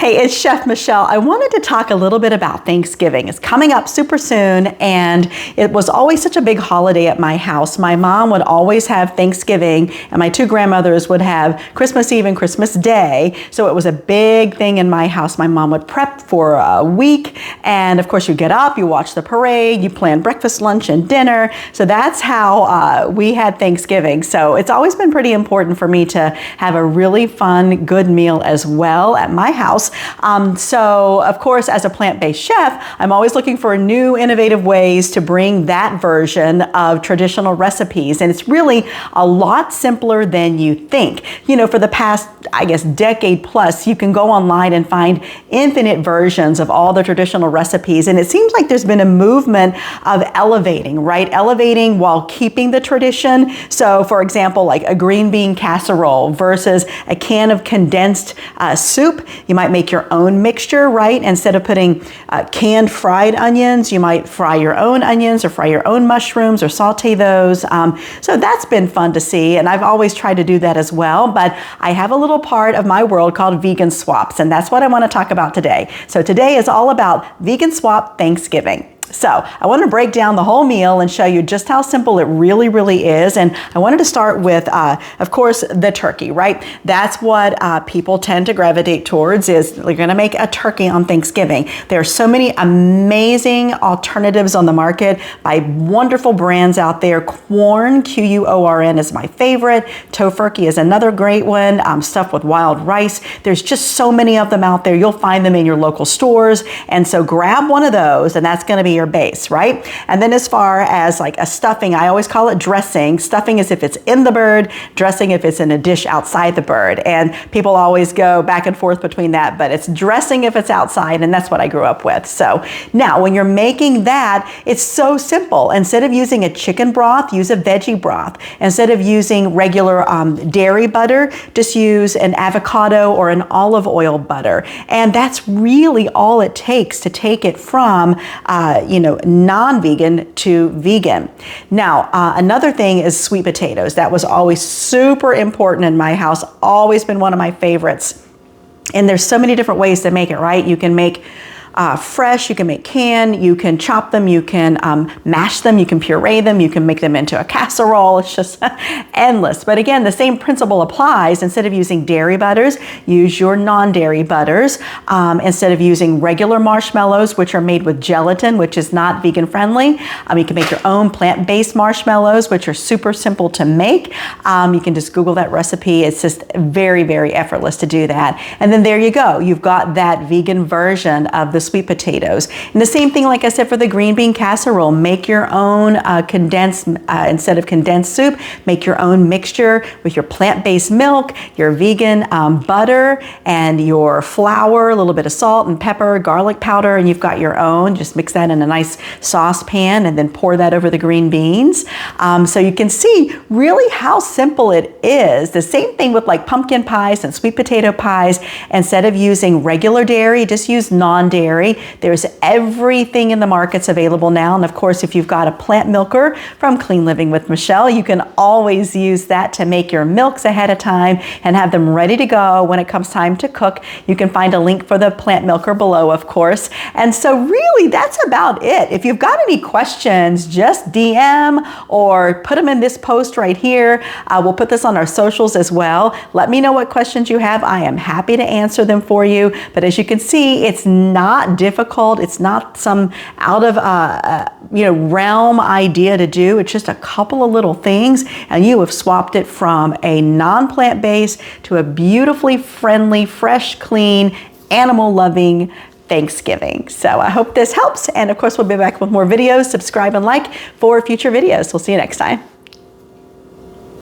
Hey, it's Chef Michelle. I wanted to talk a little bit about Thanksgiving. It's coming up super soon, and it was always such a big holiday at my house. My mom would always have Thanksgiving, and my two grandmothers would have Christmas Eve and Christmas Day. So it was a big thing in my house. My mom would prep for a week, and of course you get up, you watch the parade, you plan breakfast, lunch, and dinner. So that's how we had Thanksgiving. So it's always been pretty important for me to have a really fun, good meal as well at my house. So of course, as a plant-based chef, I'm always looking for new innovative ways to bring that version of traditional recipes. And it's really a lot simpler than you think. You know, for the past, I guess, decade plus, you can go online and find infinite versions of all the traditional recipes. And it seems like there's been a movement of elevating, right? Elevating while keeping the tradition. So for example, like a green bean casserole versus a can of condensed soup. You might make your own mixture, right? Instead of putting canned fried onions, you might fry your own onions or fry your own mushrooms or saute those. So that's been fun to see, and I've always tried to do that as well. But I have a little part of my world called vegan swaps, and that's what I want to talk about today. So today is all about vegan swap Thanksgiving. So I want to break down the whole meal and show you just how simple it really is. And I wanted to start with, of course, the turkey, right? That's what people tend to gravitate towards, is they're going to make a turkey on Thanksgiving. There are so many amazing alternatives on the market by wonderful brands out there. Quorn, Q-U-O-R-N, is my favorite. Tofurkey is another great one, stuffed with wild rice. There's just so many of them out there. You'll find them in your local stores. And so grab one of those, and that's going to be your base, right? And then as far as like a stuffing, I always call it dressing. Stuffing is if it's in the bird, dressing if it's in a dish outside the bird. And people always go back and forth between that, but it's dressing if it's outside, and that's what I grew up with. So now when you're making that, it's so simple. Instead of using a chicken broth, use a veggie broth. Instead of using regular dairy butter, just use an avocado or an olive oil butter. And that's really all it takes to take it from non-vegan to vegan. Now, another thing is sweet potatoes. That was always super important in my house, always been one of my favorites. And there's so many different ways to make it, right? You can make fresh, you can make canned, you can chop them, you can mash them, you can puree them, you can make them into a casserole. It's just endless. But again, the same principle applies. Instead of using dairy butters, use your non-dairy butters. Instead of using regular marshmallows, which are made with gelatin, which is not vegan friendly, you can make your own plant-based marshmallows, which are super simple to make. You can just Google that recipe. It's just very effortless to do that. And then there you go. You've got that vegan version of the sweet potatoes. And the same thing, like I said, for the green bean casserole. Make your own condensed, instead of condensed soup, make your own mixture with your plant-based milk, your vegan butter, and your flour, a little bit of salt and pepper, garlic powder, and you've got your own. Just mix that in a nice saucepan and then pour that over the green beans. So you can see really how simple it is. The same thing with like pumpkin pies and sweet potato pies. Instead of using regular dairy, just use non-dairy. There's everything in the markets available now. And of course, if you've got a plant milker from Clean Living with Michelle, you can always use that to make your milks ahead of time and have them ready to go when it comes time to cook. You can find a link for the plant milker below, of course. And so really, that's about it. If you've got any questions, just DM or put them in this post right here. We'll put this on our socials as well. Let me know what questions you have. I am happy to answer them for you. But as you can see, it's not difficult. It's not some out of realm idea to do. It's just a couple of little things, and you have swapped it from a non-plant-based to a beautifully friendly, fresh, clean, animal-loving Thanksgiving. So I hope this helps, and of course we'll be back with more videos. Subscribe and like for future videos. We'll see you next time.